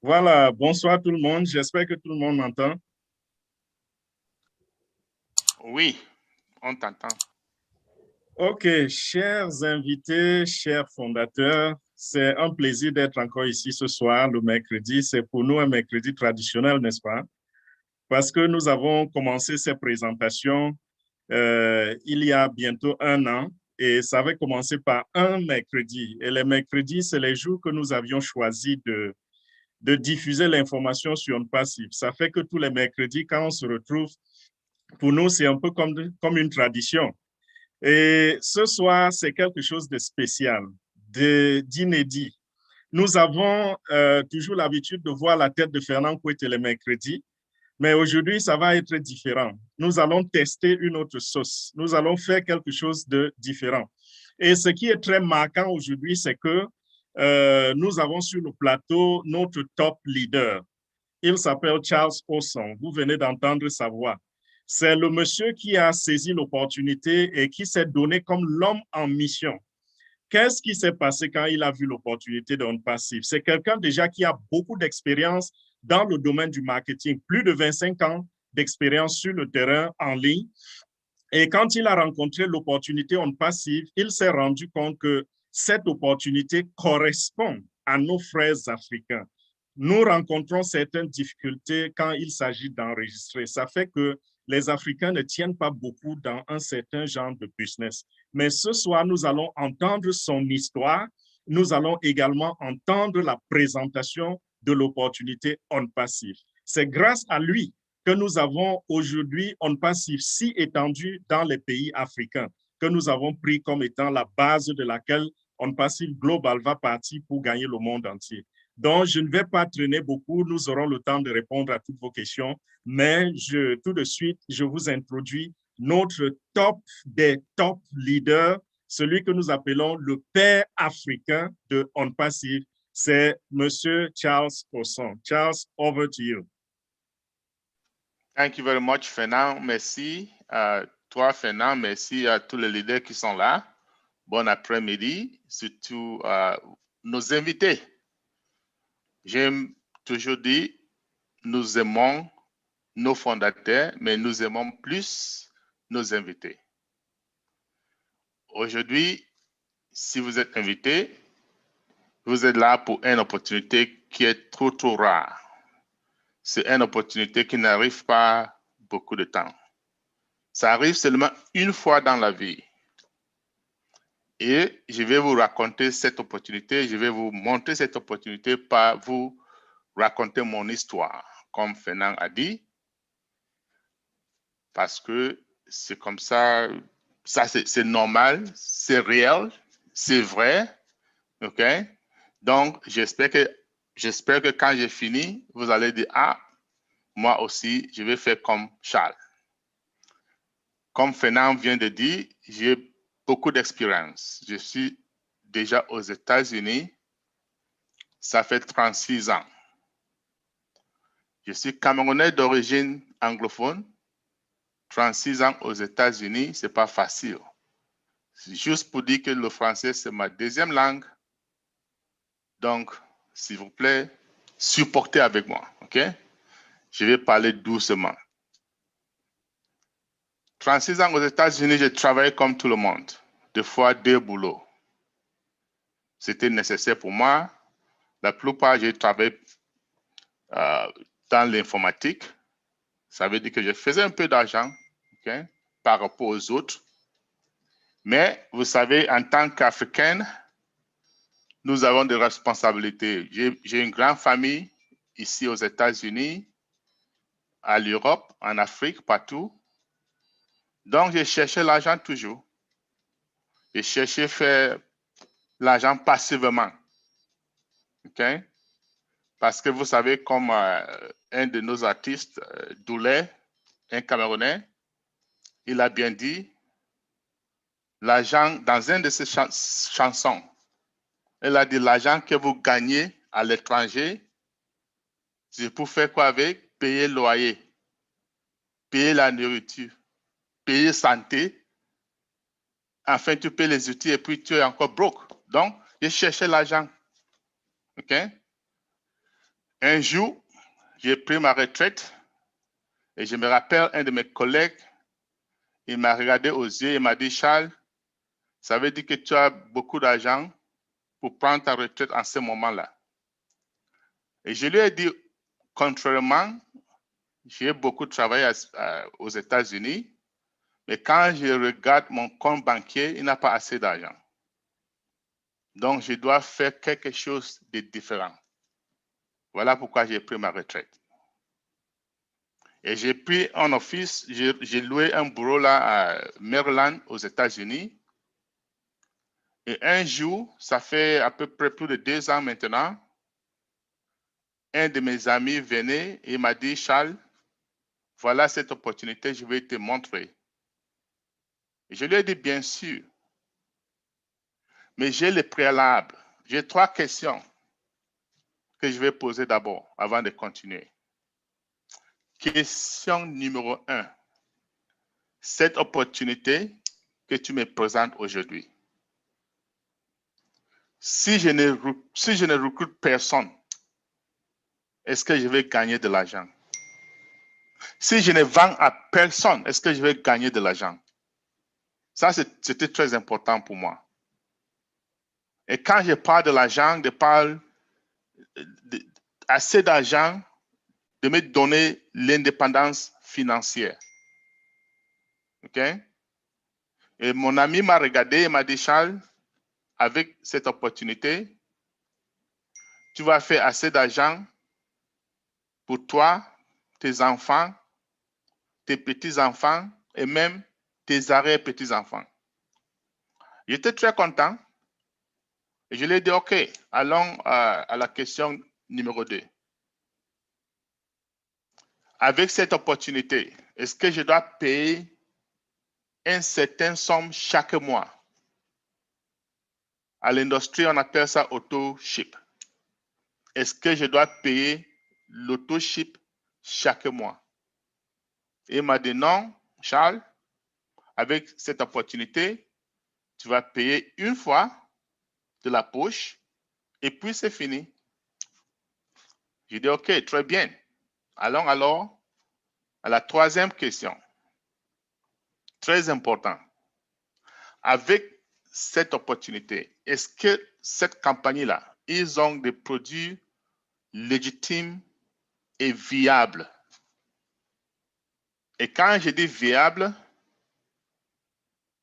Voilà, bonsoir tout le monde. J'espère que tout le monde m'entend. Oui, on t'entend. OK, chers invités, chers fondateurs, c'est un plaisir d'être encore ici ce soir, le mercredi. C'est pour nous un mercredi traditionnel, n'est-ce pas? Parce que nous avons commencé ces présentations il y a bientôt un an et ça avait commencé par un mercredi. Et les mercredis, c'est les jours que nous avions choisi de diffuser l'information sur une passive. Ça fait que tous les mercredis, quand on se retrouve, pour nous, c'est un peu comme une tradition. Et ce soir, c'est quelque chose de spécial, d'inédit. Nous avons toujours l'habitude de voir la tête de Fernand Couette les mercredis, mais aujourd'hui, ça va être différent. Nous allons tester une autre sauce. Nous allons faire quelque chose de différent. Et ce qui est très marquant aujourd'hui, c'est que nous avons sur le plateau notre top leader. Il s'appelle Charles Osson. Vous venez d'entendre sa voix. C'est le monsieur qui a saisi l'opportunité et qui s'est donné comme l'homme en mission. Qu'est-ce qui s'est passé quand il a vu l'opportunité d'un passif? C'est quelqu'un déjà qui a beaucoup d'expérience dans le domaine du marketing, plus de 25 ans d'expérience sur le terrain en ligne. Et quand il a rencontré l'opportunité en passif, il s'est rendu compte que cette opportunité correspond à nos frères africains. Nous rencontrons certaines difficultés quand il s'agit d'enregistrer. Ça fait que les Africains ne tiennent pas beaucoup dans un certain genre de business. Mais ce soir, nous allons entendre son histoire. Nous allons également entendre la présentation de l'opportunité on passif. C'est grâce à lui que nous avons aujourd'hui on passif si étendu dans les pays africains, que nous avons pris comme étant la base de laquelle on passif global va partir pour gagner le monde entier. Donc, je ne vais pas traîner beaucoup. Nous aurons le temps de répondre à toutes vos questions. Mais tout de suite, je vous introduis notre top des top leaders, celui que nous appelons le père africain de On Passive, c'est Monsieur Charles Osson. Charles, over to you. Thank you very much, Fernand. Merci à toi, Fernand. Merci à tous les leaders qui sont là. Bon après-midi, surtout nos invités. J'aime toujours dire, nous aimons nos fondateurs, mais nous aimons plus nos invités. Aujourd'hui, si vous êtes invité, vous êtes là pour une opportunité qui est trop rare. C'est une opportunité qui n'arrive pas beaucoup de temps. Ça arrive seulement une fois dans la vie. Et je vais vous raconter cette opportunité, je vais vous montrer cette opportunité par vous raconter mon histoire, comme Fernand a dit, parce que c'est comme ça c'est normal, c'est réel, c'est vrai, ok? Donc, j'espère que quand j'ai fini, vous allez dire, ah, moi aussi, je vais faire comme Charles. Comme Fernand vient de dire, j'ai beaucoup d'expérience. Je suis déjà aux États-Unis, ça fait 36 ans. Je suis Camerounais d'origine anglophone. 36 ans aux États-Unis, c'est pas facile. C'est juste pour dire que le français, c'est ma deuxième langue. Donc, s'il vous plaît, supportez avec moi, ok? Je vais parler doucement. 36 ans aux États-Unis, j'ai travaillé comme tout le monde, des fois 2 boulots. C'était nécessaire pour moi. La plupart, j'ai travaillé dans l'informatique. Ça veut dire que je faisais un peu d'argent, okay, par rapport aux autres. Mais vous savez, en tant qu'Africaine, nous avons des responsabilités. J'ai une grande famille ici aux États-Unis, à l'Europe, en Afrique, partout. Donc, j'ai cherché l'argent toujours. J'ai cherché à faire l'argent passivement. Okay? Parce que vous savez, comme un de nos artistes, Doulé, un Camerounais, il a bien dit, l'argent, dans une de ses chansons, il a dit l'argent que vous gagnez à l'étranger, c'est pour faire quoi avec? Payer le loyer, payer la nourriture, payer santé. Enfin, tu payes les outils et puis tu es encore broke. Donc, j'ai cherché l'argent. OK? Un jour, j'ai pris ma retraite et je me rappelle un de mes collègues, il m'a regardé aux yeux et m'a dit, Charles, ça veut dire que tu as beaucoup d'argent pour prendre ta retraite en ce moment-là. Et je lui ai dit, contrairement, j'ai beaucoup travaillé aux États-Unis, mais quand je regarde mon compte banquier, il n'a pas assez d'argent. Donc, je dois faire quelque chose de différent. Voilà pourquoi j'ai pris ma retraite. Et j'ai pris un office, j'ai loué un bureau là à Maryland, aux États-Unis. Et un jour, ça fait à peu près plus de 2 ans maintenant, un de mes amis venait et m'a dit, Charles, voilà cette opportunité, je vais te montrer. Et je lui ai dit, bien sûr, mais j'ai les préalables. J'ai 3 questions que je vais poser d'abord avant de continuer. Question numéro 1. Cette opportunité que tu me présentes aujourd'hui, si je ne recrute personne, est-ce que je vais gagner de l'argent? Si je ne vends à personne, est-ce que je vais gagner de l'argent? Ça, c'était très important pour moi. Et quand je parle de l'argent, je parle assez d'argent de me donner l'indépendance financière. OK? Et mon ami m'a regardé et m'a dit, Charles, avec cette opportunité, tu vas faire assez d'argent pour toi, tes enfants, tes petits-enfants et même tes arrière-petits-enfants. J'étais très content et je lui ai dit, OK, allons à la question numéro 2. Avec cette opportunité, est-ce que je dois payer une certaine somme chaque mois? À l'industrie, on appelle ça auto-ship. Est-ce que je dois payer l'auto-ship chaque mois? Et il m'a dit non, Charles, avec cette opportunité, tu vas payer une fois de la poche et puis c'est fini. J'ai dit OK, très bien. Allons alors à la 3e question. Très important. Avec cette opportunité, est-ce que cette compagnie-là, ils ont des produits légitimes et viables? Et quand je dis viable,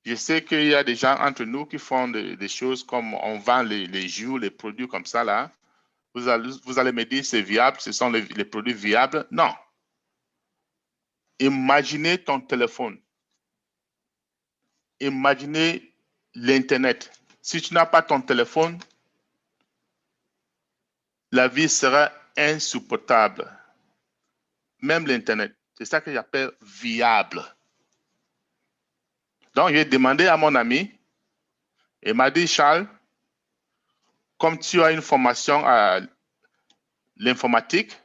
je sais qu'il y a des gens entre nous qui font des choses comme on vend les jus, les produits comme ça là. Vous allez me dire c'est viable, ce sont les produits viables. Non. Imaginez ton téléphone. Imaginez l'Internet. Si tu n'as pas ton téléphone, la vie sera insupportable. Même l'Internet. C'est ça que j'appelle viable. Donc, j'ai demandé à mon ami, il m'a dit, Charles, comme tu as une formation à l'informatique,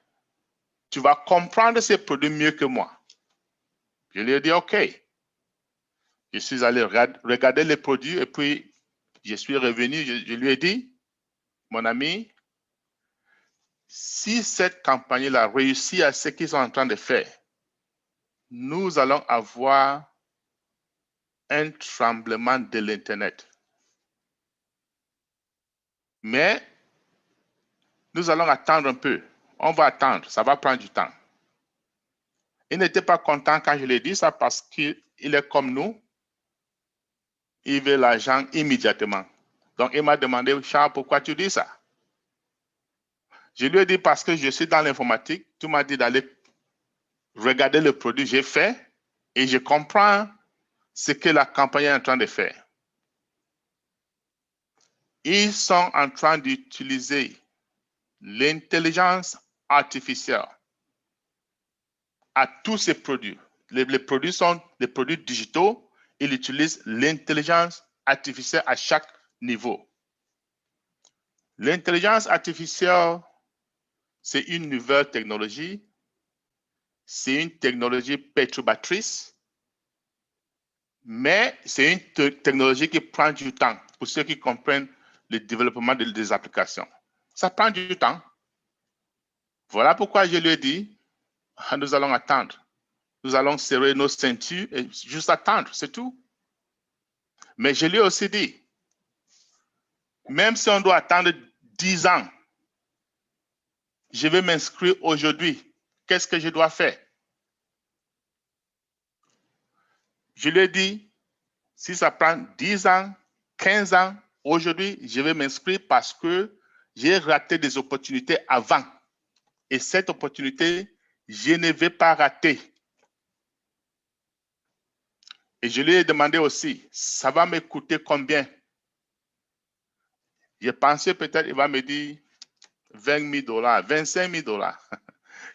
tu vas comprendre ces produits mieux que moi. Je lui ai dit, OK. Je suis allé regarder les produits et puis je suis revenu, je lui ai dit, mon ami, si cette campagne-là réussit à ce qu'ils sont en train de faire, nous allons avoir un tremblement de l'Internet. Mais nous allons attendre un peu. On va attendre, ça va prendre du temps. Il n'était pas content quand je lui ai dit ça parce qu'il est comme nous. Il veut l'argent immédiatement. Donc, il m'a demandé, Charles, pourquoi tu dis ça? Je lui ai dit parce que je suis dans l'informatique. Tu m'as dit d'aller regarder le produit, j'ai fait et je comprends ce que la campagne est en train de faire. Ils sont en train d'utiliser l'intelligence artificielle à tous ces produits. Les produits sont des produits digitaux. Ils utilisent l'intelligence artificielle à chaque niveau. L'intelligence artificielle, c'est une nouvelle technologie. C'est une technologie perturbatrice, mais c'est une technologie qui prend du temps pour ceux qui comprennent le développement des applications. Ça prend du temps. Voilà pourquoi je lui ai dit, nous allons attendre. Nous allons serrer nos ceintures et juste attendre, c'est tout. Mais je lui ai aussi dit, même si on doit attendre 10 ans, je vais m'inscrire aujourd'hui. Qu'est-ce que je dois faire? Je lui ai dit, si ça prend 10 ans, 15 ans, aujourd'hui, je vais m'inscrire parce que j'ai raté des opportunités avant. Et cette opportunité, je ne vais pas rater. Et je lui ai demandé aussi, ça va me coûter combien? Je pensais peut-être qu'il va me dire 20 000 $, 25 000 $.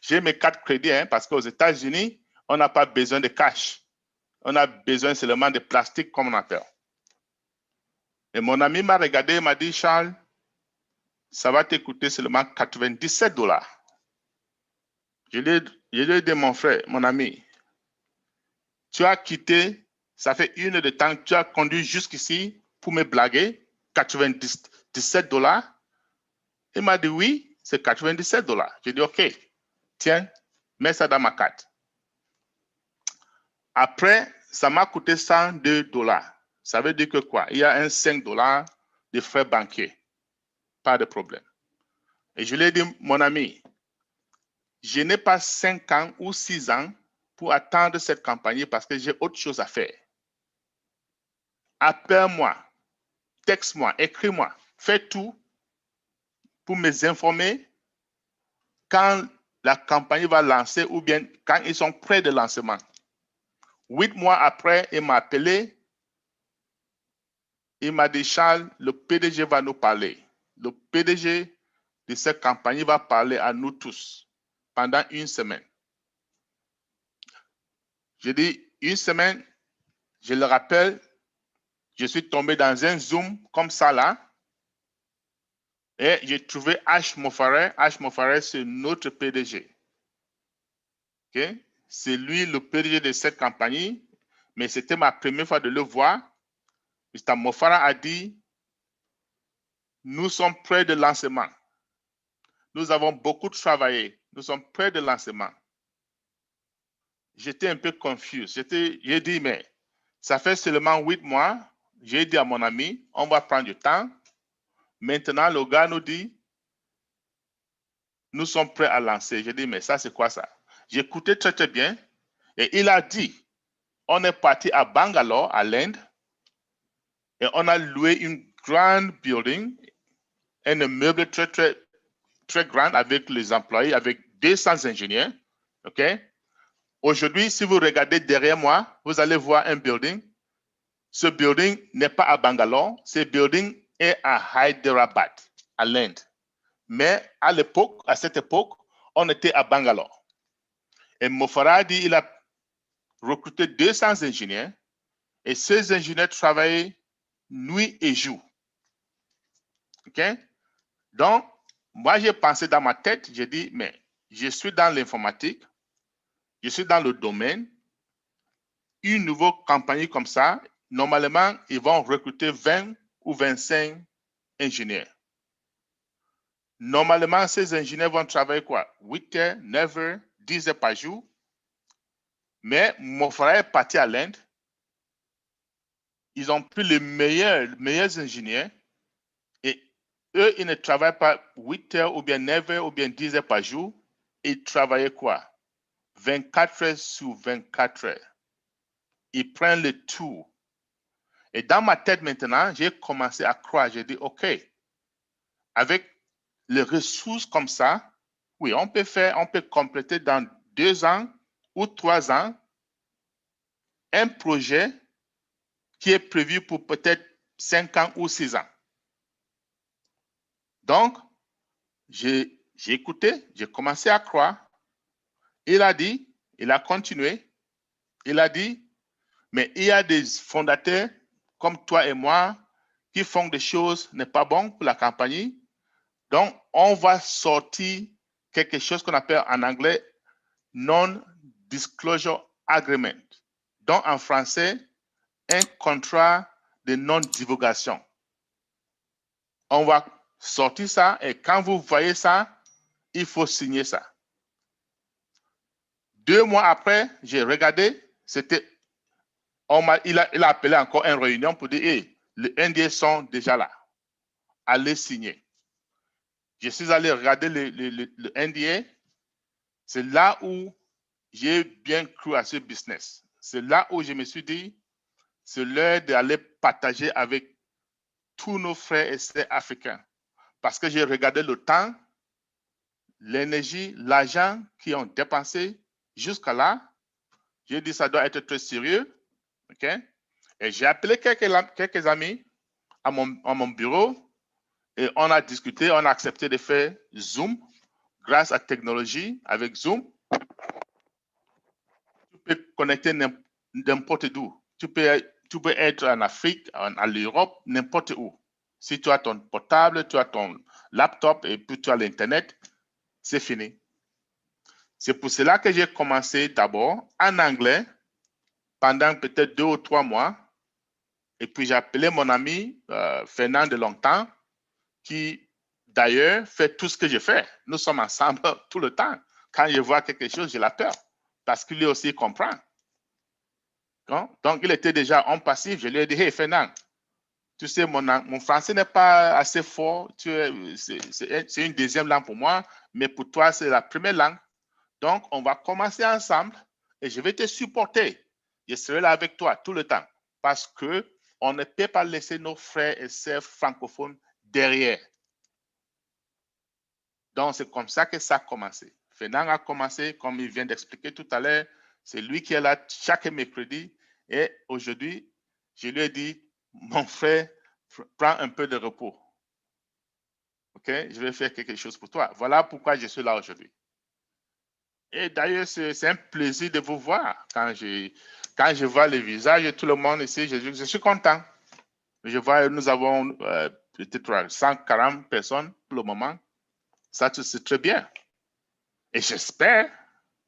J'ai mes cartes crédit parce qu'aux États-Unis, on n'a pas besoin de cash. On a besoin seulement de plastique, comme on appelle. Et mon ami m'a regardé et m'a dit, Charles, ça va te coûter seulement 97 $. Je lui ai dit, mon frère, mon ami, tu as quitté, ça fait 1 heure de temps que tu as conduit jusqu'ici pour me blaguer, 97 $. Il m'a dit, oui, c'est 97 $. J'ai dit, OK, tiens, mets ça dans ma carte. Après, ça m'a coûté 102 $. Ça veut dire que quoi? Il y a un 5 $ de frais banquiers. Pas de problème. Et je lui ai dit, mon ami, je n'ai pas 5 ans ou 6 ans pour attendre cette campagne parce que j'ai autre chose à faire. Appelle-moi, texte-moi, écris-moi, fais tout pour me informer quand la campagne va lancer ou bien quand ils sont près de lancement. 8 mois après, il m'a appelé. Il m'a dit, Charles, le PDG va nous parler. Le PDG de cette campagne va parler à nous tous pendant 1 semaine. Je dis 1 semaine, je le rappelle, je suis tombé dans un Zoom comme ça là. Et j'ai trouvé H. Mofaret. H. Mofaret, c'est notre PDG. Okay? C'est lui le PDG de cette campagne. Mais c'était ma première fois de le voir. Mr. Mofaret a dit, nous sommes près de lancement. Nous avons beaucoup travaillé. Nous sommes près de lancement. J'étais un peu confus. J'ai dit, mais ça fait seulement 8 mois. J'ai dit à mon ami, on va prendre du temps. Maintenant, le gars nous dit, nous sommes prêts à lancer. J'ai dit, mais ça, c'est quoi ça? J'écoutais très, très bien. Et il a dit, on est parti à Bangalore, à l'Inde, et on a loué une grande building, un immeuble très, très, très grand avec les employés, avec 200 ingénieurs. OK? Aujourd'hui, si vous regardez derrière moi, vous allez voir un building. Ce building n'est pas à Bangalore, ce building est à Hyderabad, à l'Inde. Mais à l'époque, à cette époque, on était à Bangalore. Et Mofaret dit, il a recruté 200 ingénieurs et ces ingénieurs travaillaient nuit et jour. OK? Donc, moi, j'ai pensé dans ma tête, j'ai dit, mais je suis dans l'informatique, je suis dans le domaine, une nouvelle compagnie comme ça, normalement, ils vont recruter 20 ou 25 ingénieurs. Normalement, ces ingénieurs vont travailler quoi? 8 heures, 9 heures, 10 heures par jour. Mais mon frère est parti à l'Inde. Ils ont pris les meilleurs ingénieurs et eux, ils ne travaillent pas 8 heures ou bien 9 heures ou bien 10 heures par jour. Ils travaillaient quoi? 24 heures sur 24 heures. Ils prennent le tout. Et dans ma tête maintenant, j'ai commencé à croire. J'ai dit, OK, avec les ressources comme ça, oui, on peut compléter dans 2 ans ou 3 ans un projet qui est prévu pour peut-être 5 ans ou 6 ans. Donc, j'ai écouté, j'ai commencé à croire. Il a dit, il a continué, il a dit, mais il y a des fondateurs comme toi et moi qui font des choses n'est pas bon pour la compagnie. Donc, on va sortir quelque chose qu'on appelle en anglais non-disclosure agreement. Donc, en français, un contrat de non-divulgation. On va sortir ça et quand vous voyez ça, il faut signer ça. 2 mois après, j'ai regardé, il a appelé encore une réunion pour dire, hey, les NDA sont déjà là. Allez signer. Je suis allé regarder le NDA. C'est là où j'ai bien cru à ce business. C'est là où je me suis dit, c'est l'heure d'aller partager avec tous nos frères et sœurs africains. Parce que j'ai regardé le temps, l'énergie, l'argent qu'ils ont dépensé jusqu'à là. J'ai dit, ça doit être très sérieux. OK? Et j'ai appelé quelques amis à mon bureau et on a discuté, on a accepté de faire Zoom grâce à la technologie. Avec Zoom, tu peux connecter n'importe d'où. Tu peux être en Afrique, en l'Europe, n'importe où. Si tu as ton portable, tu as ton laptop et puis tu as l'Internet, c'est fini. C'est pour cela que j'ai commencé d'abord en anglais pendant peut-être 2 ou 3 mois. Et puis j'ai appelé mon ami Fernand de longtemps, qui d'ailleurs fait tout ce que je fais. Nous sommes ensemble tout le temps. Quand je vois quelque chose, j'ai la peur parce qu'il lui aussi comprend. Donc, il était déjà en passif. Je lui ai dit, hey Fernand, tu sais, mon français n'est pas assez fort. C'est une deuxième langue pour moi, mais pour toi, c'est la première langue. Donc, on va commencer ensemble et je vais te supporter. Je serai là avec toi tout le temps parce que on ne peut pas laisser nos frères et sœurs francophones derrière. Donc, c'est comme ça que ça a commencé. Fernand a commencé, comme il vient d'expliquer tout à l'heure, c'est lui qui est là chaque mercredi. Et aujourd'hui, je lui ai dit, mon frère, prends un peu de repos. OK? Je vais faire quelque chose pour toi. Voilà pourquoi je suis là aujourd'hui. Et d'ailleurs, c'est un plaisir de vous voir. Quand je vois le visage de tout le monde ici, je suis content. Je vois, nous avons peut-être 140 personnes pour le moment. Ça, c'est très bien. Et j'espère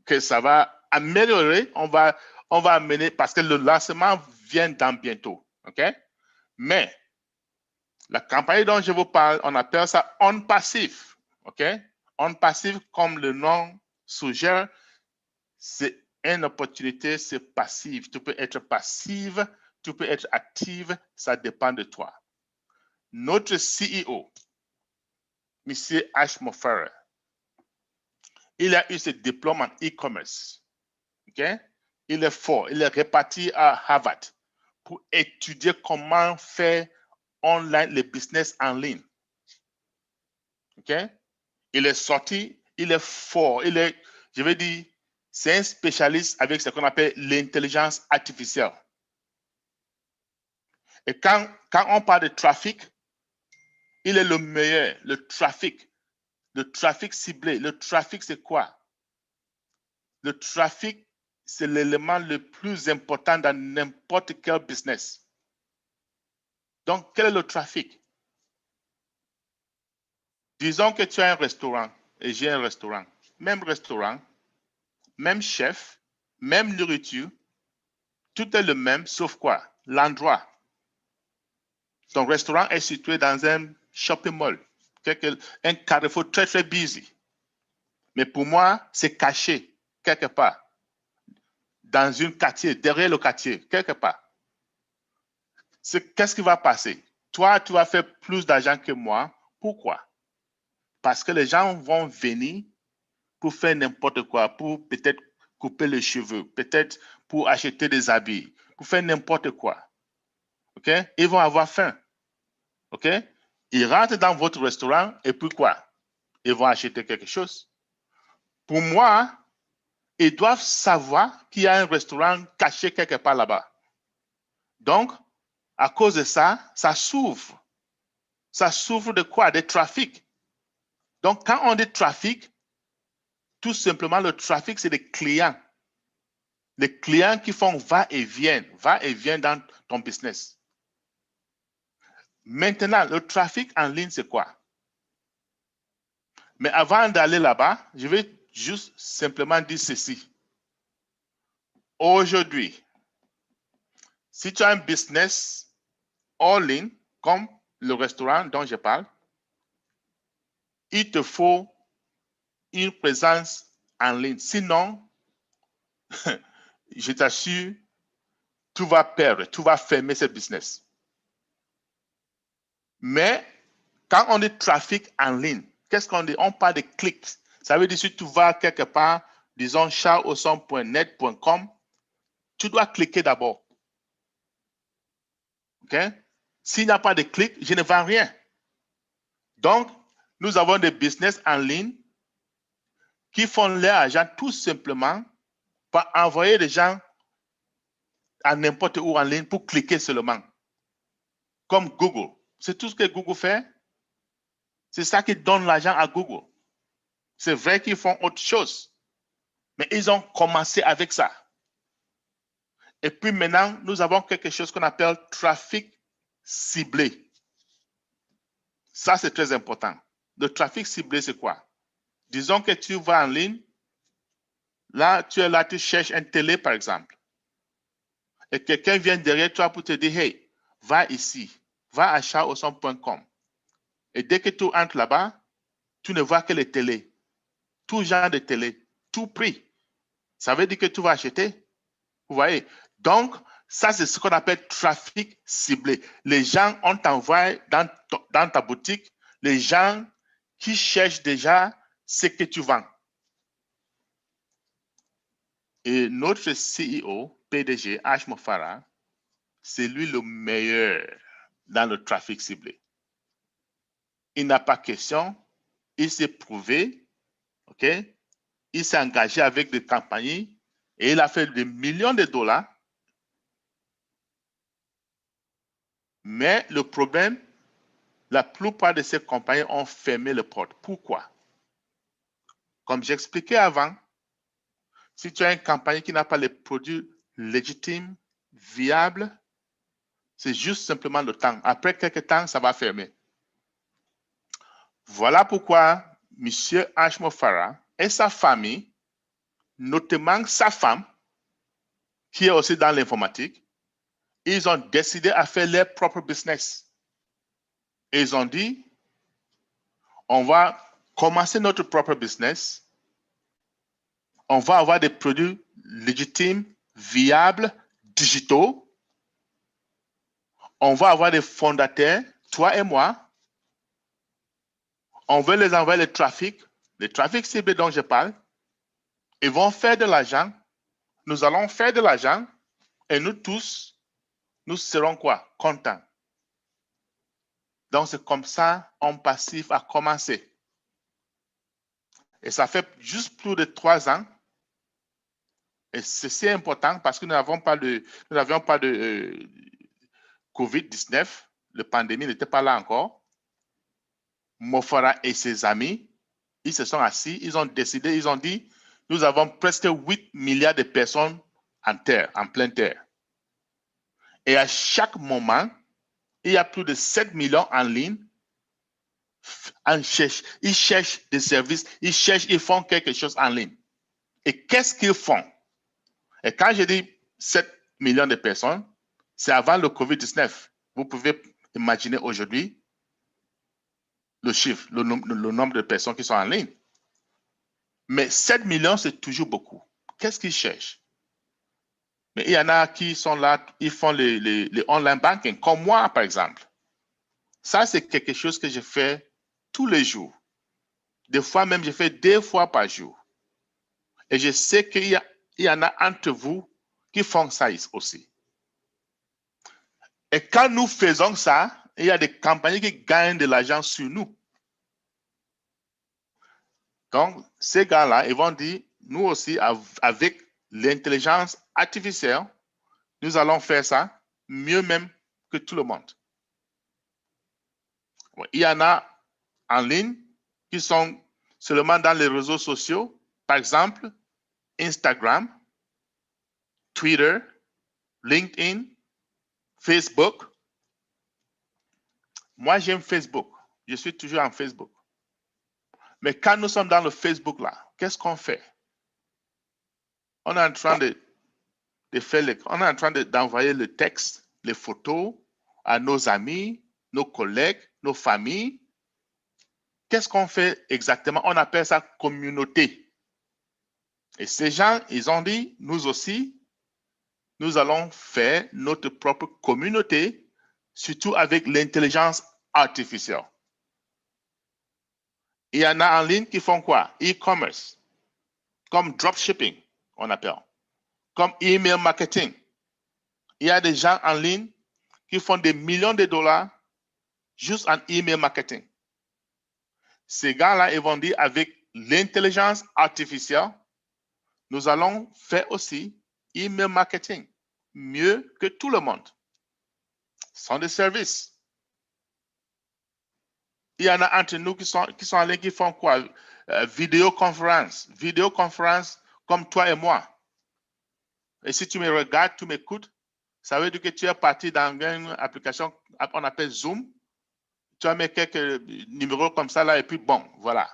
que ça va améliorer. On va amener, parce que le lancement vient dans bientôt. OK? Mais la campagne dont je vous parle, on appelle ça on passif. OK? On passif, comme le nom suggère, c'est une opportunité, c'est passif. Tu peux être passive, tu peux être active, ça dépend de toi. Notre CEO, M. H. Mofarra, il a eu ce diplôme en e-commerce. Okay? Il est fort, il est réparti à Harvard pour étudier comment faire online le business en ligne. Okay? Il est sorti, il est fort, je veux dire, c'est un spécialiste avec ce qu'on appelle l'intelligence artificielle. Et quand on parle de trafic, il est le meilleur. Le trafic ciblé. Le trafic, c'est quoi? Le trafic, c'est l'élément le plus important dans n'importe quel business. Donc, quel est le trafic? Disons que tu as un restaurant et j'ai un restaurant. Même chef, même nourriture, tout est le même, sauf quoi? L'endroit. Ton restaurant est situé dans un shopping mall, un carrefour très, très busy. Mais pour moi, c'est caché quelque part, dans un quartier, derrière le quartier, quelque part. Qu'est-ce qui va passer? Toi, tu vas faire plus d'argent que moi. Pourquoi? Parce que les gens vont venir pour faire n'importe quoi, pour peut-être couper les cheveux, peut-être pour acheter des habits, pour faire n'importe quoi. OK? Ils vont avoir faim. OK? Ils rentrent dans votre restaurant et puis quoi? Ils vont acheter quelque chose. Pour moi, ils doivent savoir qu'il y a un restaurant caché quelque part là-bas. Donc, à cause de ça, ça souffre. Ça souffre de quoi? De trafic. Donc, quand on dit trafic, tout simplement, le trafic, c'est des clients. Les clients qui font va-et-vient dans ton business. Maintenant, le trafic en ligne, c'est quoi? Mais avant d'aller là-bas, je vais juste simplement dire ceci. Aujourd'hui, si tu as un business en ligne, comme le restaurant dont je parle, il te faut une présence en ligne. Sinon, je t'assure, tu vas perdre, tu vas fermer ce business. Mais quand on dit trafic en ligne, qu'est-ce qu'on dit? On parle de clics. Ça veut dire si tu vas quelque part, disons charlesson.net.com, tu dois cliquer d'abord. OK? S'il n'y a pas de clics, je ne vends rien. Donc, nous avons des business en ligne qui font leur argent tout simplement par envoyer des gens à n'importe où en ligne pour cliquer seulement. Comme Google. C'est tout ce que Google fait. C'est ça qui donne l'argent à Google. C'est vrai qu'ils font autre chose. Mais ils ont commencé avec ça. Et puis maintenant, nous avons quelque chose qu'on appelle trafic ciblé. Ça, c'est très important. Le trafic ciblé, c'est quoi? Disons que tu vas en ligne. Là, tu es là, tu cherches une télé, par exemple. Et quelqu'un vient derrière toi pour te dire, hey, va ici, va à charlesson.com. Et dès que tu entres là-bas, tu ne vois que les télés. Tout genre de télé, tout prix. Ça veut dire que tu vas acheter. Vous voyez? Donc, ça, c'est ce qu'on appelle trafic ciblé. Les gens ont envoyé dans ta boutique, les gens qui cherchent déjà ce que tu vends. Et notre CEO, PDG, Ashmo Farah, c'est lui le meilleur dans le trafic ciblé. Il n'a pas question, il s'est prouvé, ok? Il s'est engagé avec des campagnes et il a fait des millions de dollars. Mais le problème, la plupart de ces compagnies ont fermé les portes. Pourquoi? Comme j'expliquais avant, si tu as une compagnie qui n'a pas les produits légitimes, viables, c'est juste simplement le temps. Après quelques temps, ça va fermer. Voilà pourquoi M. Ashmo Farah et sa famille, notamment sa femme, qui est aussi dans l'informatique, ils ont décidé à faire leur propre business. Et ils ont dit, on va commencer notre propre business. On va avoir des produits légitimes, viables, digitaux. On va avoir des fondateurs, toi et moi. On veut les envoyer le trafic ciblé dont je parle. Ils vont faire de l'argent. Nous allons faire de l'argent. Et nous tous, nous serons quoi? Contents. Donc, c'est comme ça, en passif a commencé. Et ça fait juste plus de 3 ans. Et c'est important parce que nous n'avions pas de COVID-19. La pandémie n'était pas là encore. Mo Farah et ses amis, ils se sont assis, ils ont décidé, ils ont dit, nous avons presque 8 milliards de personnes en terre, en pleine terre. Et à chaque moment, il y a plus de 7 millions en ligne. Ils cherchent des services, ils font quelque chose en ligne. Et qu'est-ce qu'ils font? Et quand je dis 7 millions de personnes, c'est avant le COVID-19. Vous pouvez imaginer aujourd'hui le chiffre, le nombre de personnes qui sont en ligne. Mais 7 millions, c'est toujours beaucoup. Qu'est-ce qu'ils cherchent? Mais il y en a qui sont là, ils font les online banking, comme moi, par exemple. Ça, c'est quelque chose que je fais tous les jours. Des fois même, je fais 2 fois par jour. Et je sais qu'il y en a entre vous qui font ça aussi. Et quand nous faisons ça, il y a des compagnies qui gagnent de l'argent sur nous. Donc, ces gars-là, ils vont dire, nous aussi, avec l'intelligence artificielle, nous allons faire ça mieux même que tout le monde. Il y en a en ligne qui sont seulement dans les réseaux sociaux, par exemple, Instagram, Twitter, LinkedIn, Facebook. Moi, j'aime Facebook. Je suis toujours en Facebook. Mais quand nous sommes dans le Facebook là, qu'est-ce qu'on fait? On est en train d'envoyer le texte, les photos à nos amis, nos collègues, nos familles. qu'est-ce qu'on fait exactement? On appelle ça communauté. Et ces gens, ils ont dit, nous aussi, nous allons faire notre propre communauté, surtout avec l'intelligence artificielle. Il y en a en ligne qui font quoi? E-commerce, comme dropshipping, on appelle, comme email marketing. Il y a des gens en ligne qui font des millions de dollars juste en email marketing. Ces gars-là, ils vont dire avec l'intelligence artificielle, nous allons faire aussi email marketing mieux que tout le monde. Ce sont des services. Il y en a entre nous qui sont en ligne qui font quoi? Vidéoconférence. Vidéoconférence comme toi et moi. Et si tu me regardes, tu m'écoutes, ça veut dire que tu es parti dans une application qu'on appelle Zoom. Tu as mis quelques numéros comme ça là et puis bon, voilà.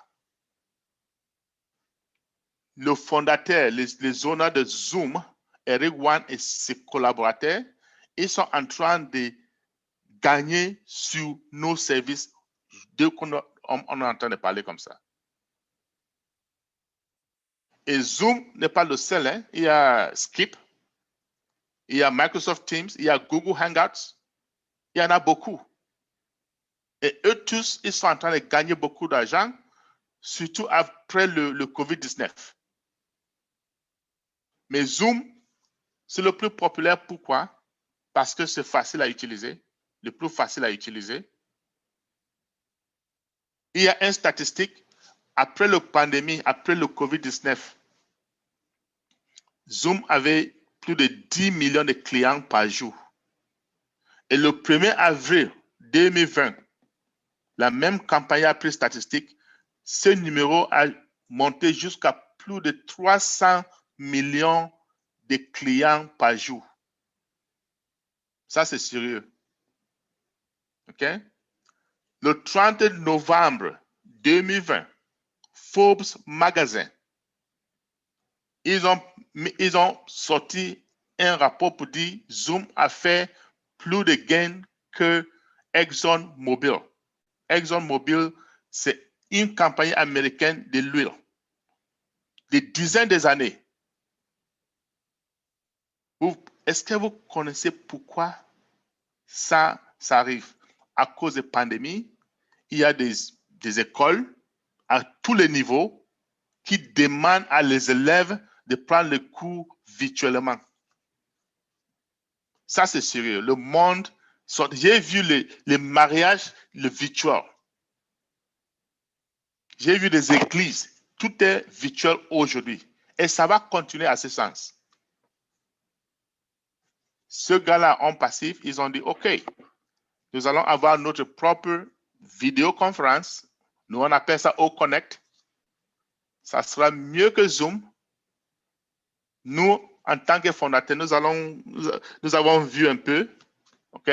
Le fondateur, les honneurs de Zoom, Eric Yuan et ses collaborateurs, ils sont en train de gagner sur nos services dès qu'on est en train de parler comme ça. Et Zoom n'est pas le seul. Hein. Il y a Skip, il y a Microsoft Teams, il y a Google Hangouts. Il y en a beaucoup. Et eux tous, ils sont en train de gagner beaucoup d'argent, surtout après le COVID-19. Mais Zoom, c'est le plus populaire. Pourquoi? Parce que c'est facile à utiliser, le plus facile à utiliser. Il y a une statistique, après la pandémie, après le COVID-19, Zoom avait plus de 10 millions de clients par jour. Et le 1er avril 2020, la même campagne a pris statistique, ce numéro a monté jusqu'à plus de 300 millions de clients par jour. Ça, c'est sérieux. OK? Le 30 novembre 2020, Forbes Magazine, ils ont sorti un rapport pour dire Zoom a fait plus de gains que ExxonMobil. ExxonMobil, c'est une compagnie américaine de l'huile. Des dizaines d'années. Est-ce que vous connaissez pourquoi ça arrive? À cause de la pandémie, il y a des écoles à tous les niveaux qui demandent à les élèves de prendre le cours virtuellement. Ça, c'est sérieux. Le monde, j'ai vu les mariages, le virtuel. J'ai vu des églises. Tout est virtuel aujourd'hui. Et ça va continuer à ce sens. Ce gars-là en passif, ils ont dit, OK, nous allons avoir notre propre vidéoconférence. Nous, on appelle ça O-Connect. Ça sera mieux que Zoom. Nous, en tant que fondateurs, nous avons vu un peu. OK?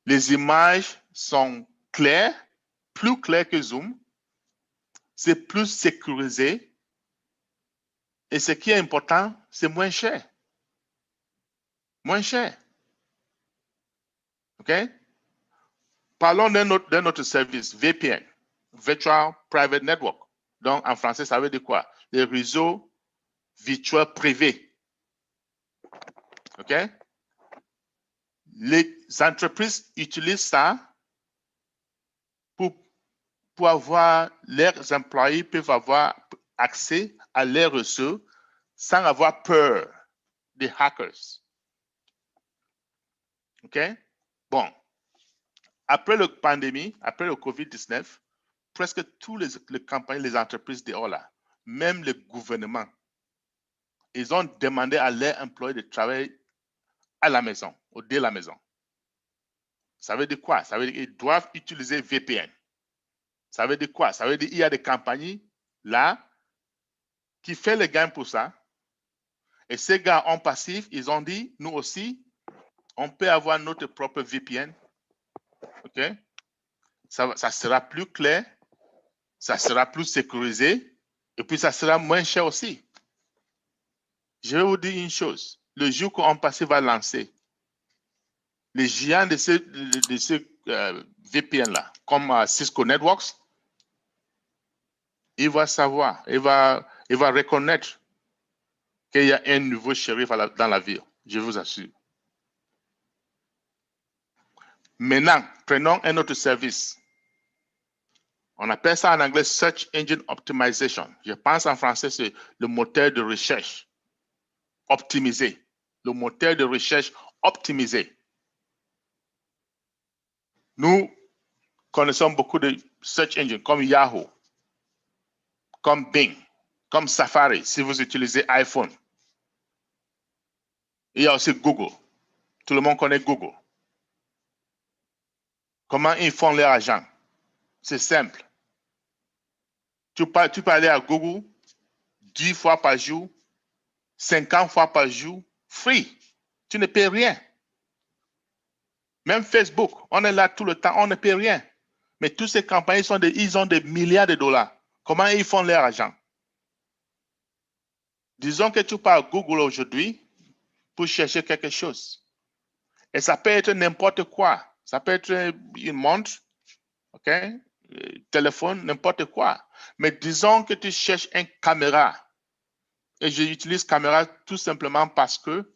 Les images sont claires, plus claires que Zoom. C'est plus sécurisé. Et ce qui est important, c'est moins cher. Moins cher. OK? Parlons d'un autre service, VPN, Virtual Private Network. Donc, en français, ça veut dire quoi? Les réseaux virtuels privés. OK? Les entreprises utilisent ça pour avoir, leurs employés peuvent avoir accès à leurs réseaux sans avoir peur des hackers. OK? Bon. Après la pandémie, après le COVID-19, presque toutes les compagnies, les entreprises dehors là, même le gouvernement, ils ont demandé à leurs employés de travailler à la maison, ou de la maison. Ça veut dire quoi? Ça veut dire qu'ils doivent utiliser VPN. Ça veut dire quoi? Ça veut dire qu'il y a des compagnies là qui font le gain pour ça. Et ces gars en passif, ils ont dit, nous aussi, on peut avoir notre propre VPN. OK? Ça sera plus clair, ça sera plus sécurisé, et puis ça sera moins cher aussi. Je vais vous dire une chose. Le jour qu'on passif va lancer, les géants de ce VPN-là, comme Cisco Networks, il va savoir, il va reconnaître qu'il y a un nouveau shérif dans la ville, je vous assure. Maintenant, prenons un autre service. On appelle ça en anglais Search Engine Optimization. Je pense en français, c'est le moteur de recherche optimisé. Le moteur de recherche optimisé. Nous connaissons beaucoup de search engines comme Yahoo, comme Bing, comme Safari, si vous utilisez iPhone. Il y a aussi Google. Tout le monde connaît Google. Comment ils font leur argent? C'est simple. Tu peux aller à Google 10 fois par jour, 50 fois par jour, free. Tu ne payes rien. Même Facebook, on est là tout le temps, on ne paye rien. Mais toutes ces campagnes, ils ont des milliards de dollars. Comment ils font leur argent? Disons que tu pars à Google aujourd'hui pour chercher quelque chose. Et ça peut être n'importe quoi. Ça peut être une montre, ok? Téléphone, n'importe quoi. Mais disons que tu cherches une caméra. Et j'utilise caméra tout simplement parce que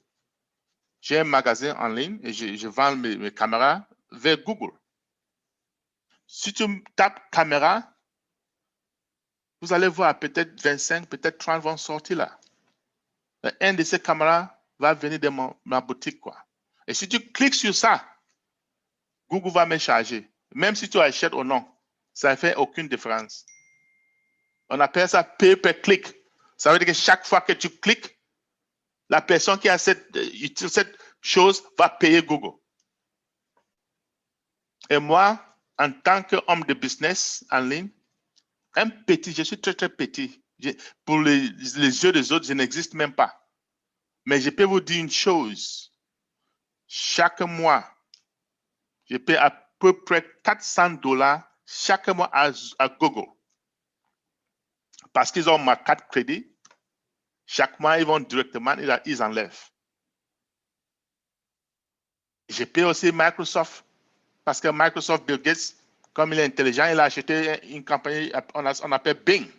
j'ai un magasin en ligne et je vends mes caméras vers Google. Si tu tapes caméra, vous allez voir peut-être 25, peut-être 30 vont sortir là. Un de ces caméras va venir de ma boutique, quoi. Et si tu cliques sur ça, Google va me charger. Même si tu achètes ou non, ça ne fait aucune différence. On appelle ça pay per click. Ça veut dire que chaque fois que tu cliques, la personne qui a cette chose va payer Google. Et moi, en tant qu'homme de business en ligne, je suis très, très petit. Pour les yeux des autres, je n'existe même pas. Mais je peux vous dire une chose. Chaque mois, je paie à peu près $400 chaque mois à Google. Parce qu'ils ont ma carte crédit. Chaque mois, ils vont directement, ils enlèvent. Je paie aussi Microsoft. Parce que Microsoft, Bill Gates, comme il est intelligent, il a acheté une compagnie, on appelle Bing.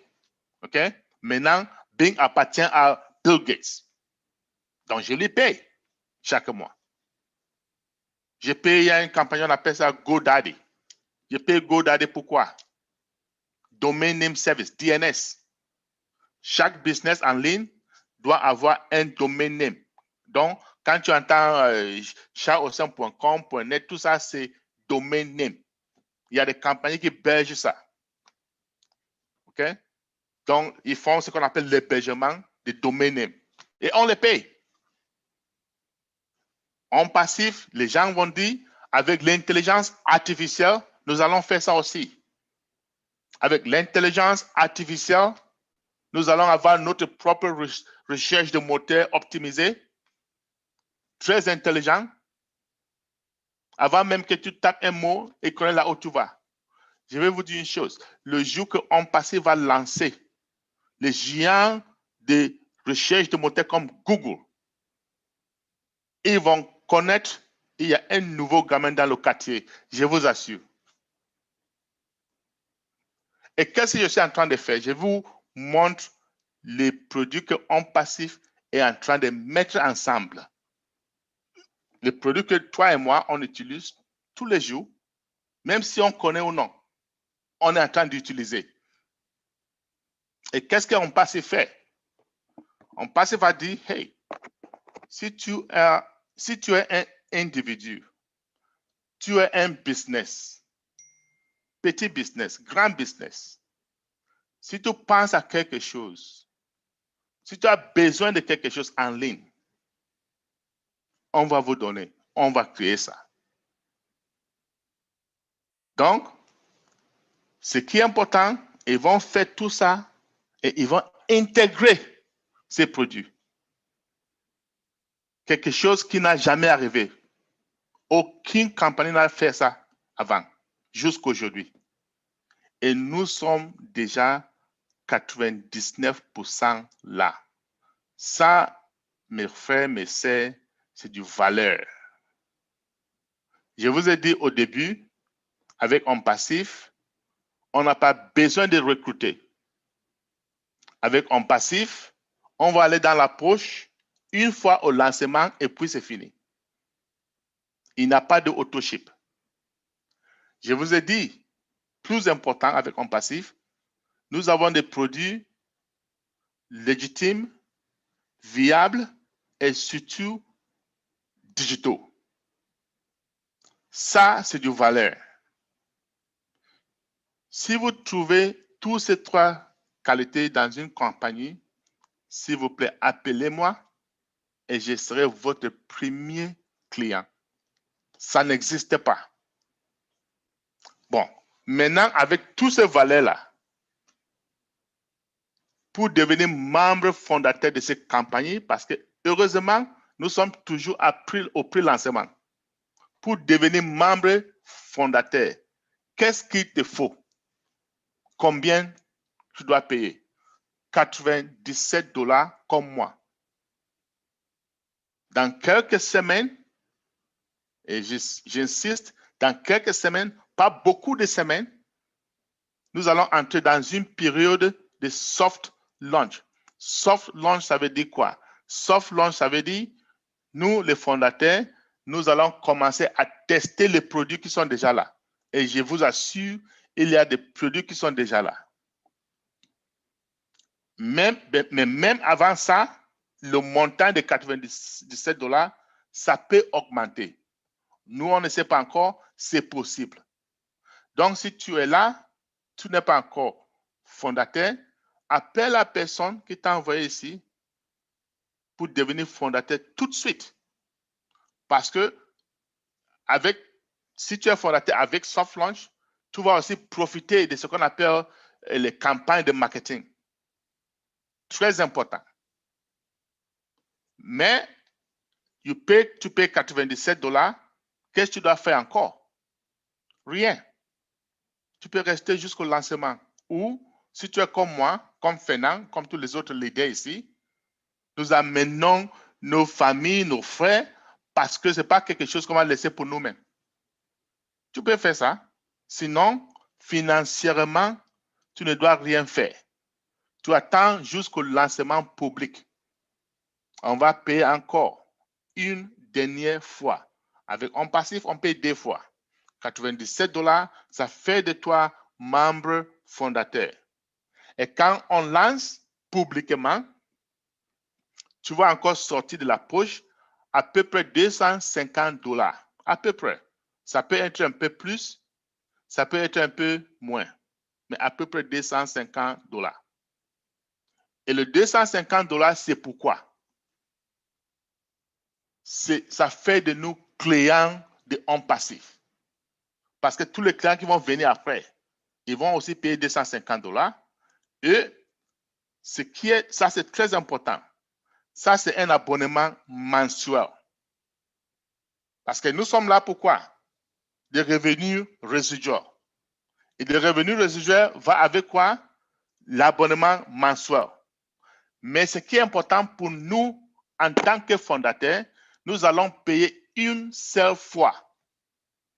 OK? Maintenant, Bing appartient à Bill Gates. Donc, je lui paye chaque mois. Je paye, il y a une compagnie, on appelle ça GoDaddy. Je paye GoDaddy pourquoi? Domain Name Service, DNS. Chaque business en ligne doit avoir un domain name. Donc, quand tu entends chataucin.com, .net, tout ça, c'est domain name. Il y a des compagnies qui hébergent ça. OK? Donc, ils font ce qu'on appelle l'hébergement des domain name. Et on les paye. En passif, les gens vont dire, avec l'intelligence artificielle, nous allons faire ça aussi. Avec l'intelligence artificielle, nous allons avoir notre propre recherche de moteur optimisée, très intelligent. Avant même que tu tapes un mot et connais là où tu vas. Je vais vous dire une chose. Le jour que OnPassif va lancer les géants de recherche de moteurs comme Google, ils vont connaître qu'il y a un nouveau gamin dans le quartier. Je vous assure. Et qu'est-ce que je suis en train de faire? Je vous montre les produits que OnPassif est en train de mettre ensemble. Les produits que toi et moi, on utilise tous les jours, même si on connaît ou non, on est en train d'utiliser. Et qu'est-ce qu'OnPassif fait? OnPassif va dire, hey, si tu es un individu, tu es un business, petit business, grand business, si tu penses à quelque chose, si tu as besoin de quelque chose en ligne, on va vous donner, on va créer ça. Donc, ce qui est important, ils vont faire tout ça et ils vont intégrer ces produits. Quelque chose qui n'a jamais arrivé. Aucune compagnie n'a fait ça avant, jusqu'aujourd'hui. Et nous sommes déjà 99% là. Ça, mes frères, mes sœurs, c'est du valeur. Je vous ai dit au début, avec OnPassif, on n'a pas besoin de recruter. avec un passif, on va aller dans la poche une fois au lancement et puis c'est fini. Il n'y a pas de auto-ship. Je vous ai dit, plus important avec un passif, nous avons des produits légitimes, viables et surtout digitaux. Ça, c'est du valeur. Si vous trouvez tous ces trois qualités dans une compagnie, s'il vous plaît, appelez-moi et je serai votre premier client. Ça n'existe pas. Bon, maintenant, avec tous ces valeurs-là, pour devenir membre fondateur de cette compagnie, parce que heureusement, nous sommes toujours au pré-lancement. Pour devenir membre fondateur, qu'est-ce qu'il te faut? Combien tu dois payer? 97 $ comme moi. Dans quelques semaines, et j'insiste, dans quelques semaines, pas beaucoup de semaines, nous allons entrer dans une période de soft launch. Soft launch, ça veut dire quoi? Soft launch, ça veut dire, nous, les fondateurs, nous allons commencer à tester les produits qui sont déjà là. Et je vous assure, il y a des produits qui sont déjà là. Mais même avant ça, le montant de 97 $, ça peut augmenter. Nous, on ne sait pas encore, c'est possible. Donc, si tu es là, tu n'es pas encore fondateur, appelle la personne qui t'a envoyé ici pour devenir fondateur tout de suite. Parce que si tu es fondateur avec Soft Launch, tu vas aussi profiter de ce qu'on appelle les campagnes de marketing. Très important. Mais tu payes 97 $. Qu'est-ce que tu dois faire encore? Rien. Tu peux rester jusqu'au lancement. Ou, si tu es comme moi, comme Fernand, comme tous les autres leaders ici, nous amenons nos familles, nos frères, parce que ce n'est pas quelque chose qu'on va laisser pour nous-mêmes. Tu peux faire ça. Sinon, financièrement, tu ne dois rien faire. Tu attends jusqu'au lancement public. On va payer encore une dernière fois. Avec un passif, on paye 2 fois. 97 $, ça fait de toi membre fondateur. Et quand on lance publiquement, tu vas encore sortir de la poche à peu près 250 $. À peu près. Ça peut être un peu plus, ça peut être un peu moins. Mais à peu près 250 $. Et le 250 $, c'est pourquoi? Ça fait de nous clients de On Passif. Parce que tous les clients qui vont venir après, ils vont aussi payer 250 $. Et ça, c'est très important. Ça, c'est un abonnement mensuel. Parce que nous sommes là pour quoi? Des revenus résiduels. Et les revenus résiduels va avec quoi? L'abonnement mensuel. Mais ce qui est important pour nous, en tant que fondateurs, nous allons payer une seule fois.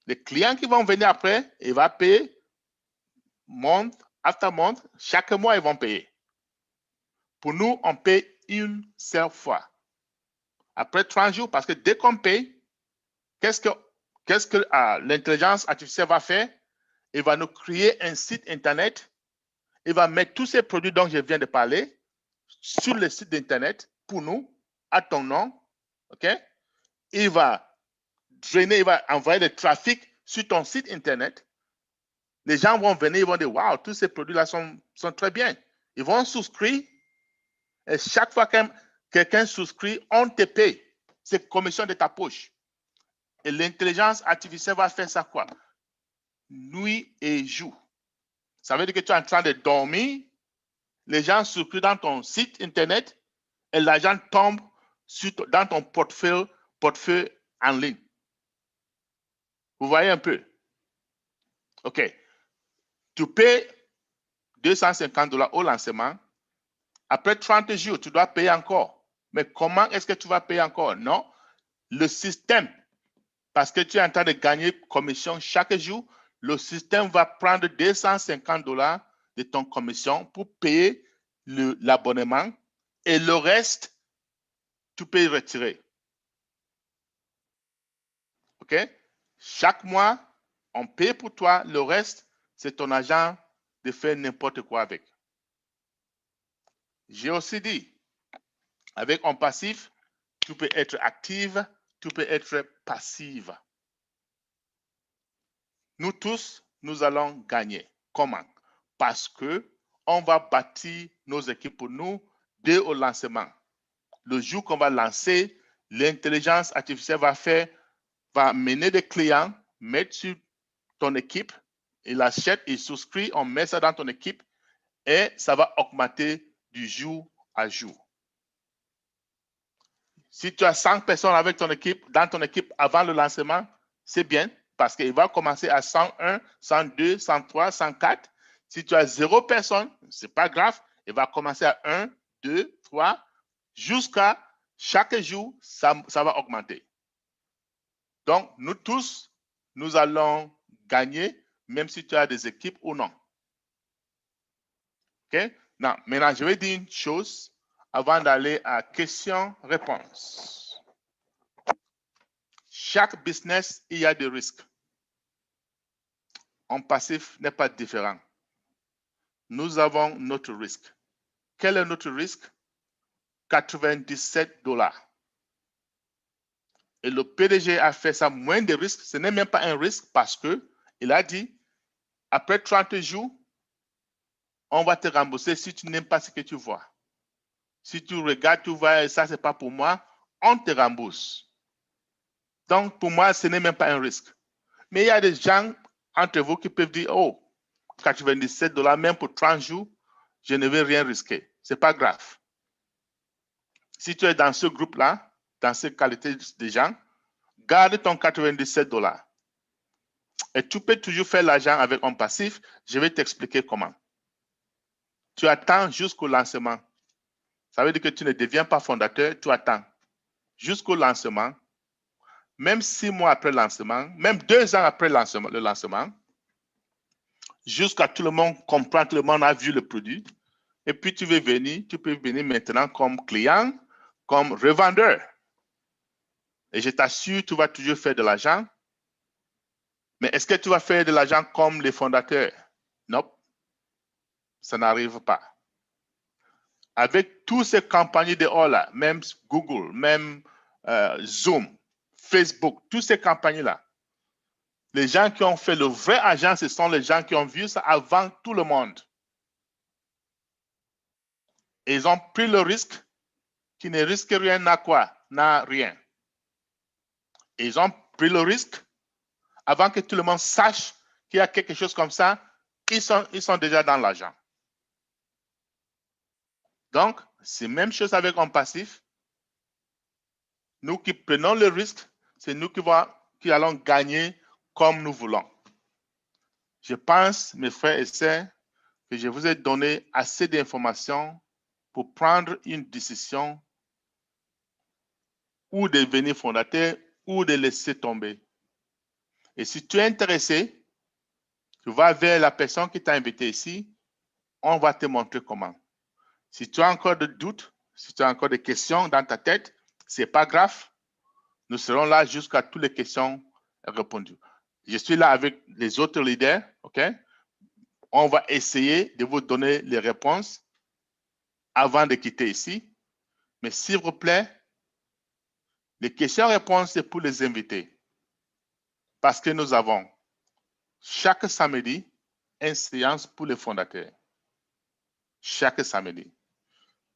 Les clients qui vont venir après, ils vont payer month after month. Chaque mois, ils vont payer. Pour nous, on paye une seule fois. Après 30 jours, parce que dès qu'on paye, qu'est-ce que l'intelligence artificielle va faire? Il va nous créer un site Internet. Il va mettre tous ces produits dont je viens de parler sur le site d'Internet pour nous, à ton nom. OK? Il va envoyer du trafic sur ton site Internet. Les gens vont venir, ils vont dire, waouh, tous ces produits-là sont très bien. Ils vont souscrire. Et chaque fois que quelqu'un souscrit, on te paye. C'est commission de ta poche. Et l'intelligence artificielle va faire ça quoi? Nuit et jour. Ça veut dire que tu es en train de dormir, les gens souscrivent dans ton site Internet et l'argent tombe dans ton portefeuille en ligne. Vous voyez un peu? OK. Tu payes 250 $ au lancement. Après 30 jours, tu dois payer encore. Mais comment est-ce que tu vas payer encore? Non. Le système, parce que tu es en train de gagner commission chaque jour, le système va prendre 250 $ de ton commission pour payer l'abonnement et le reste, tu peux y retirer. OK? Chaque mois, on paye pour toi. Le reste, c'est ton agent de faire n'importe quoi avec. J'ai aussi dit, avec un passif, tu peux être active, tu peux être passive. Nous tous, nous allons gagner. Comment? Parce que on va bâtir nos équipes pour nous dès au lancement. Le jour qu'on va lancer, l'intelligence artificielle va mener des clients, mettre sur ton équipe, il achète, il souscrit, on met ça dans ton équipe et ça va augmenter du jour à jour. Si tu as 100 personnes avec ton équipe, dans ton équipe avant le lancement, c'est bien parce qu'il va commencer à 101, 102, 103, 104. Si tu as 0 personne, ce n'est pas grave, il va commencer à 1, 2, 3, jusqu'à chaque jour, ça va augmenter. Donc, nous tous, nous allons gagner, même si tu as des équipes ou non. OK? Non, maintenant, je vais dire une chose avant d'aller à questions-réponses. Chaque business, il y a des risques. En passif n'est pas différent. Nous avons notre risque. Quel est notre risque? 97 $. Et le PDG a fait ça moins de risques. Ce n'est même pas un risque parce qu'il a dit, après 30 jours, on va te rembourser si tu n'aimes pas ce que tu vois. Si tu regardes, tu vois, ça, ce n'est pas pour moi, on te rembourse. Donc, pour moi, ce n'est même pas un risque. Mais il y a des gens entre vous qui peuvent dire, oh, 97 $, même pour 30 jours, je ne vais rien risquer. Ce n'est pas grave. Si tu es dans ce groupe-là, dans cette qualité de gens, garde ton 97 $. Et tu peux toujours faire l'argent avec un passif. Je vais t'expliquer comment. Tu attends jusqu'au lancement. Ça veut dire que tu ne deviens pas fondateur, tu attends jusqu'au lancement, même 6 mois après le lancement, même 2 ans après le lancement, jusqu'à tout le monde comprend, tout le monde a vu le produit. Et puis tu peux venir maintenant comme client, comme revendeur. Et je t'assure, tu vas toujours faire de l'argent. Mais est-ce que tu vas faire de l'argent comme les fondateurs? Non, ça n'arrive pas. Avec toutes ces campagnes dehors là, même Google, même Zoom, Facebook, toutes ces campagnes-là, les gens qui ont fait le vrai argent, ce sont les gens qui ont vu ça avant tout le monde. Et ils ont pris le risque, qui ne risque rien n'a quoi? N'a rien. Et ils ont pris le risque avant que tout le monde sache qu'il y a quelque chose comme ça, ils sont déjà dans l'argent. Donc, c'est la même chose avec un passif. Nous qui prenons le risque, c'est nous qui allons gagner comme nous voulons. Je pense, mes frères et sœurs, que je vous ai donné assez d'informations pour prendre une décision ou de devenir fondateur ou de laisser tomber. Et si tu es intéressé, tu vas vers la personne qui t'a invité ici, on va te montrer comment. Si tu as encore des doutes, si tu as encore des questions dans ta tête, ce n'est pas grave. Nous serons là jusqu'à toutes les questions répondues. Je suis là avec les autres leaders, OK? On va essayer de vous donner les réponses avant de quitter ici. Mais s'il vous plaît, les questions-réponses, c'est pour les invités. Parce que nous avons chaque samedi une séance pour les fondateurs. Chaque samedi.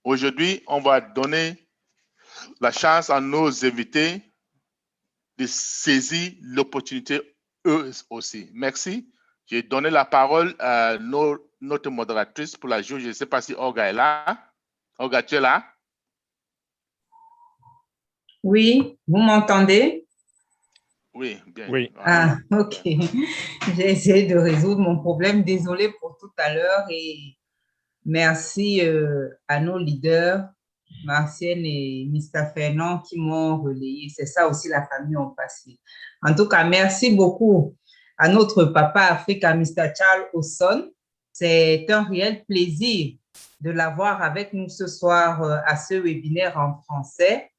Aujourd'hui, on va donner la chance à nos invités de saisir l'opportunité eux aussi. Merci. J'ai donné la parole à notre modératrice pour la journée. Je ne sais pas si Olga est là. Olga, tu es là? Oui, vous m'entendez? Oui, bien. Oui. Ah, ok. J'ai essayé de résoudre mon problème. Désolée pour tout à l'heure et merci à nos leaders, Martienne et Mr. Fernand, qui m'ont relayé. C'est ça aussi la famille en passé. En tout cas, merci beaucoup à notre papa Africa, Mr. Charles Osson. C'est un réel plaisir de l'avoir avec nous ce soir à ce webinaire en français.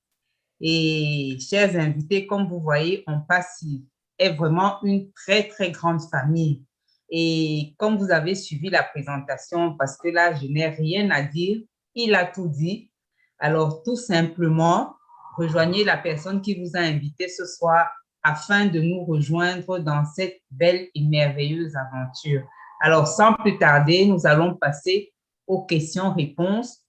Et chers invités, comme vous voyez, ONPASSIV est vraiment une très, très grande famille. Et comme vous avez suivi la présentation, parce que là, je n'ai rien à dire, il a tout dit. Alors, tout simplement, rejoignez la personne qui vous a invité ce soir afin de nous rejoindre dans cette belle et merveilleuse aventure. Alors, sans plus tarder, nous allons passer aux questions-réponses.